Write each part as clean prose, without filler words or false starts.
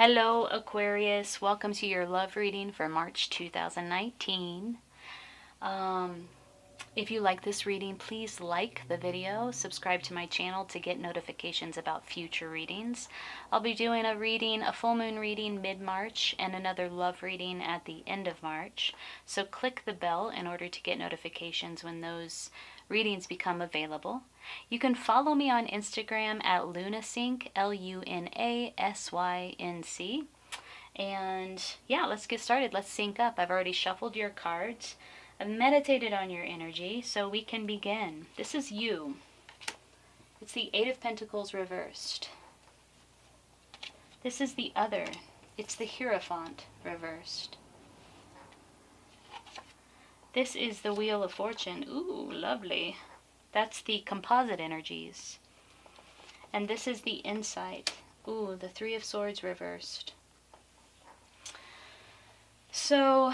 Hello, Aquarius. Welcome to your love reading for March 2019. If you like this reading, please like the video, subscribe to my channel to get notifications about future readings. I'll be doing a full moon reading mid-March and another love reading at the end of March. So click the bell in order to get notifications when those readings become available. You can follow me on Instagram at Lunasync, Lunasync. And yeah, let's get started. Let's sync up. I've already shuffled your cards. I've meditated on your energy, so we can begin. This is you. It's the Eight of Pentacles reversed. This is the other. It's the Hierophant reversed. This is the Wheel of Fortune. Ooh, lovely. That's the composite energies. And this is the Insight. Ooh, the Three of Swords reversed. So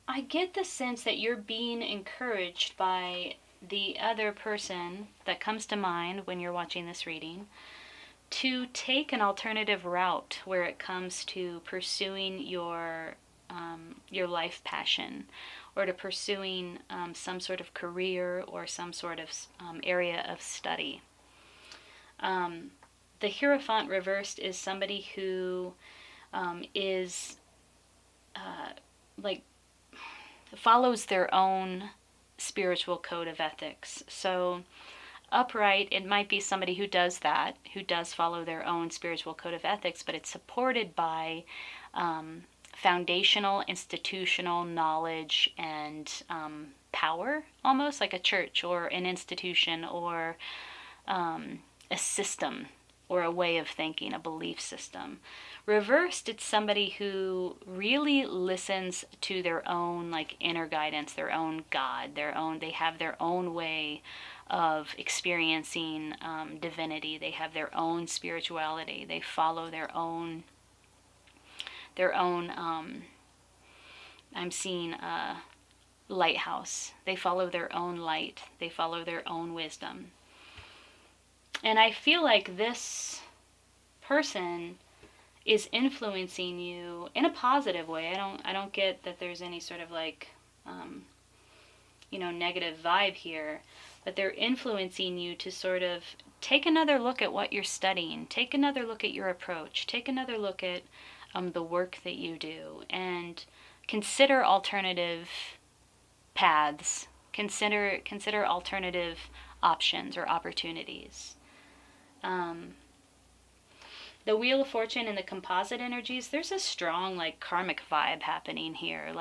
I get the sense that you're being encouraged by the other person that comes to mind when you're watching this reading to take an alternative route where it comes to pursuing your life passion, or to pursuing some sort of career or some sort of area of study. The Hierophant reversed is somebody who is follows their own spiritual code of ethics. So upright, it might be somebody who does that, who does follow their own spiritual code of ethics, but it's supported by foundational, institutional knowledge and power, almost like a church or an institution or a system or a way of thinking, a belief system. Reversed, it's somebody who really listens to their own inner guidance, their own God, they have their own way of experiencing divinity. They have their own spirituality. They follow their own I'm seeing a lighthouse. They follow their own light. They follow their own wisdom. And I feel like this person is influencing you in a positive way. I don't get that there's any sort of negative vibe here, but they're influencing you to sort of take another look at what you're studying, take another look at your approach, take another look at the work that you do, and consider alternative paths, consider alternative options or opportunities. The Wheel of Fortune and the composite energies, there's a strong karmic vibe happening here.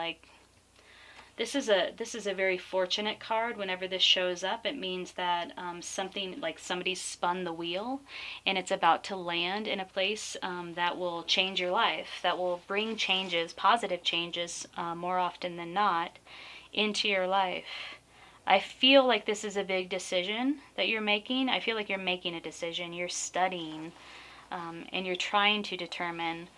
This is a very fortunate card. Whenever this shows up, it means that something, like somebody's spun the wheel and it's about to land in a place that will change your life, that will bring changes, positive changes, more often than not, into your life. I feel like this is a big decision that you're making. I feel like you're making a decision. You're studying and you're trying to determine,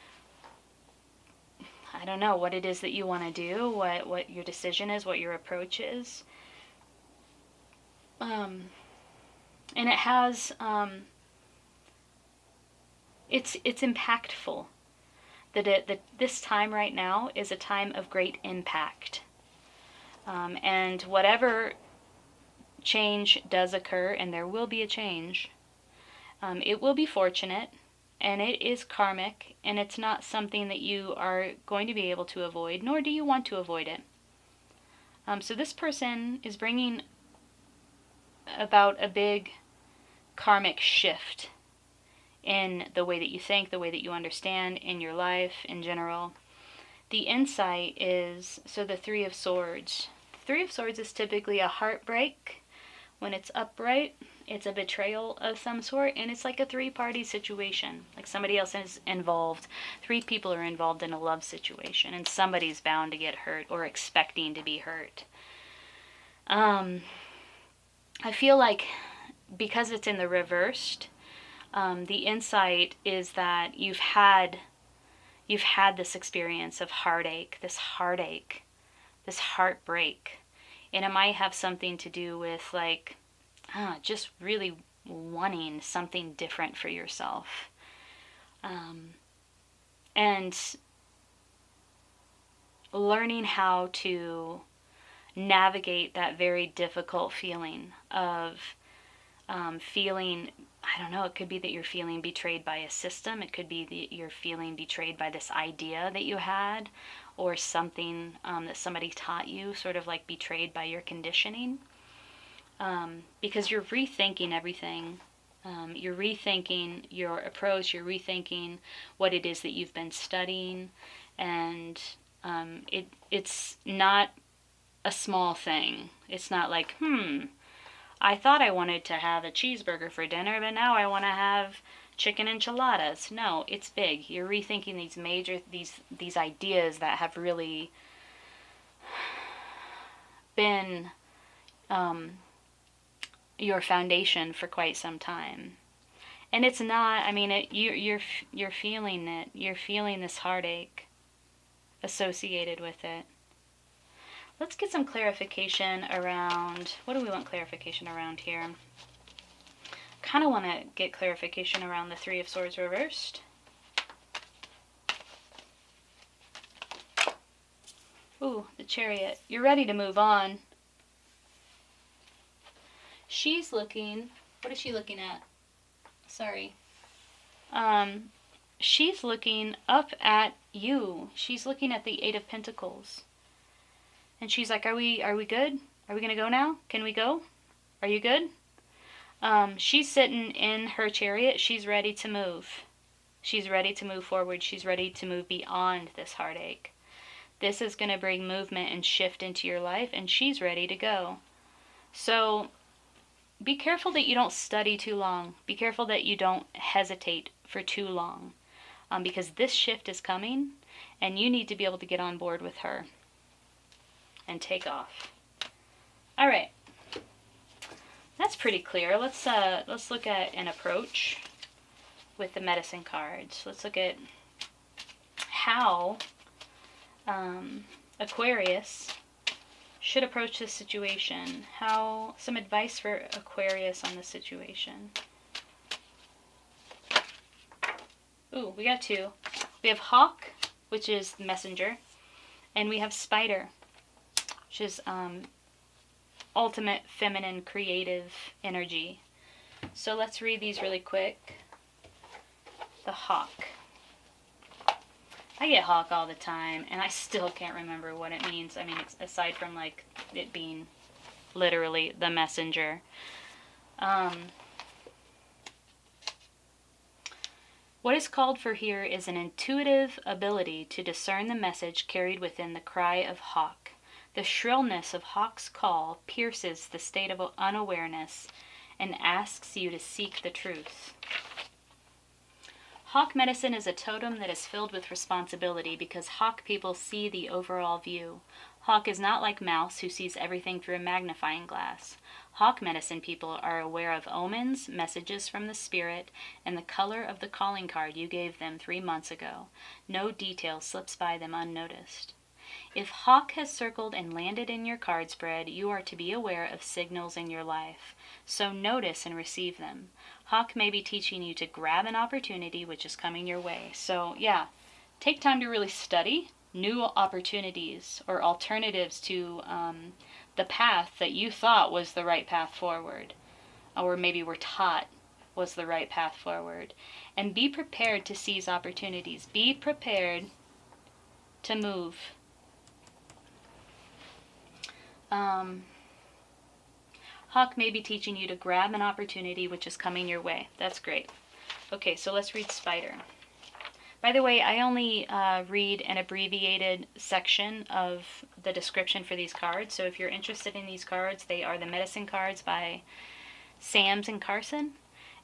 I don't know, what it is that you want to do, what your decision is, what your approach is. And it has, it's impactful. That this time right now is a time of great impact. And whatever change does occur, and there will be a change, it will be fortunate, and it is karmic, and it's not something that you are going to be able to avoid, nor do you want to avoid it. So this person is bringing about a big karmic shift in the way that you think, the way that you understand, in your life in general. The insight is, so the Three of Swords. The Three of Swords is typically a heartbreak. When it's upright, it's a betrayal of some sort, and it's like a three-party situation. Like somebody else is involved. Three people are involved in a love situation, and somebody's bound to get hurt or expecting to be hurt. I feel like because it's in the reversed, the insight is that you've had this experience of heartache, this heartbreak, and it might have something to do with just really wanting something different for yourself. And learning how to navigate that very difficult feeling of feeling, I don't know, it could be that you're feeling betrayed by a system. It could be that you're feeling betrayed by this idea that you had, or something that somebody taught you, sort of like betrayed by your conditioning. Because you're rethinking everything. You're rethinking your approach. You're rethinking what it is that you've been studying. And it's not a small thing. It's not like, I thought I wanted to have a cheeseburger for dinner, but now I want to have chicken enchiladas. No, it's big. You're rethinking these ideas that have really been your foundation for quite some time. And it's not, I mean, you're feeling it. You're feeling this heartache associated with it. Let's get some clarification around, what do we want clarification around here? Kind of want to get clarification around the Three of Swords reversed. Ooh, the Chariot. You're ready to move on. She's looking, what is she looking at? Sorry. She's looking up at you. She's looking at the Eight of Pentacles. And she's like, are we good? Are we going to go now? Can we go? Are you good? She's sitting in her chariot. She's ready to move. She's ready to move forward. She's ready to move beyond this heartache. This is going to bring movement and shift into your life, and she's ready to go. So be careful that you don't study too long. Be careful that you don't hesitate for too long, because this shift is coming, and you need to be able to get on board with her and take off. All right, that's pretty clear. Let's look at an approach with the medicine cards. Let's look at how Aquarius should approach this situation. Some advice for Aquarius on this situation. Ooh, we got two. We have Hawk, which is the messenger, and we have Spider, which is ultimate feminine creative energy. So let's read these really quick. The Hawk. I get Hawk all the time, and I still can't remember what it means. I mean, aside from like it being literally the messenger. What is called for here is an intuitive ability to discern the message carried within the cry of Hawk. The shrillness of Hawk's call pierces the state of unawareness and asks you to seek the truth. Hawk medicine is a totem that is filled with responsibility because Hawk people see the overall view. Hawk is not like Mouse, who sees everything through a magnifying glass. Hawk medicine people are aware of omens, messages from the spirit, and the color of the calling card you gave them 3 months ago. No detail slips by them unnoticed. If Hawk has circled and landed in your card spread, you are to be aware of signals in your life. So notice and receive them. Hawk may be teaching you to grab an opportunity which is coming your way. So yeah, take time to really study new opportunities or alternatives to the path that you thought was the right path forward, or maybe were taught was the right path forward. And be prepared to seize opportunities. Be prepared to move. Hawk may be teaching you to grab an opportunity which is coming your way. That's great. Okay, so let's read Spider. By the way, I only read an abbreviated section of the description for these cards. So if you're interested in these cards, they are the medicine cards by Sams and Carson.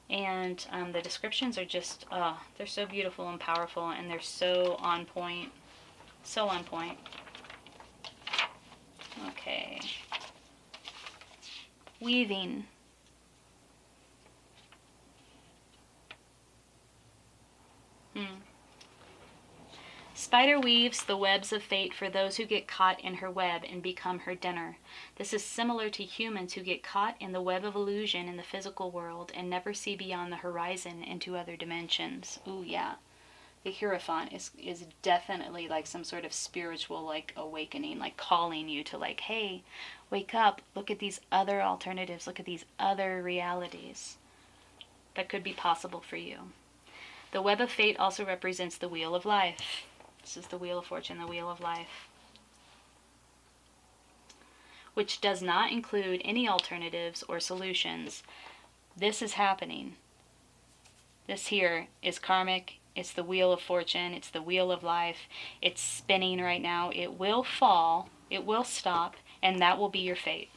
And the descriptions are just, they're so beautiful and powerful, and they're so on point. So on point. Okay. Weaving. Spider weaves the webs of fate for those who get caught in her web and become her dinner. This is similar to humans who get caught in the web of illusion in the physical world and never see beyond the horizon into other dimensions. Ooh, yeah. The Hierophant is definitely like some sort of spiritual like awakening, like calling you to like, hey, wake up, look at these other alternatives, look at these other realities that could be possible for you. The web of fate also represents the wheel of life. This is the wheel of fortune, the wheel of life, which does not include any alternatives or solutions. This is happening. This here is karmic. It's the wheel of fortune. It's the wheel of life. It's spinning right now. It will fall. It will stop. And that will be your fate.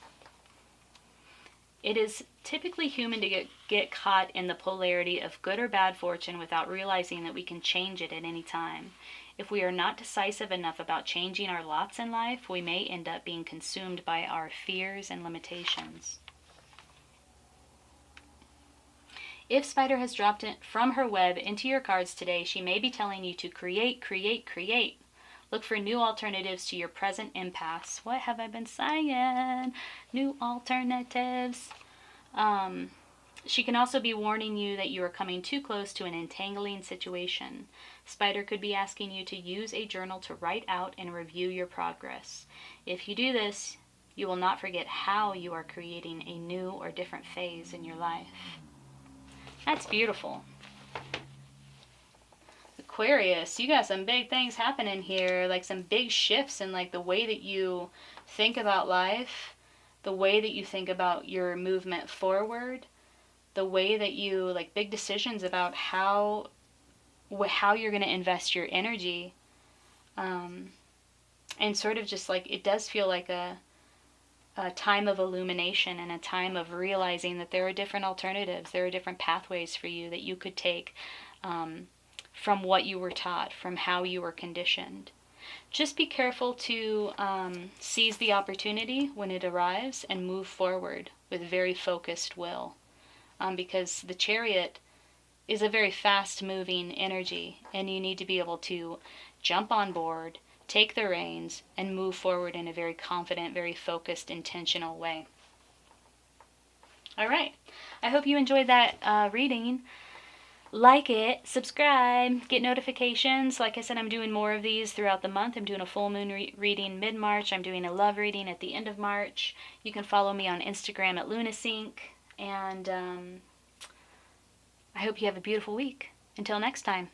It is typically human to get caught in the polarity of good or bad fortune without realizing that we can change it at any time. If we are not decisive enough about changing our lots in life, we may end up being consumed by our fears and limitations. If Spider has dropped it from her web into your cards today, she may be telling you to create, create, create. Look for new alternatives to your present impasse. What have I been saying? New alternatives. She can also be warning you that you are coming too close to an entangling situation. Spider could be asking you to use a journal to write out and review your progress. If you do this, you will not forget how you are creating a new or different phase in your life. That's beautiful. Aquarius, you got some big things happening here, like some big shifts in like the way that you think about life, the way that you think about your movement forward, the way that you like big decisions about how you're going to invest your energy, and sort of just like it does feel like a time of illumination and a time of realizing that there are different alternatives, there are different pathways for you that you could take from what you were taught, from how you were conditioned. Just be careful to seize the opportunity when it arrives and move forward with very focused will, because the Chariot is a very fast-moving energy, and you need to be able to jump on board, take the reins, and move forward in a very confident, very focused, intentional way. All right. I hope you enjoyed that reading. Like it, subscribe, get notifications. Like I said, I'm doing more of these throughout the month. I'm doing a full moon reading mid-March. I'm doing a love reading at the end of March. You can follow me on Instagram at Lunasync. And I hope you have a beautiful week. Until next time.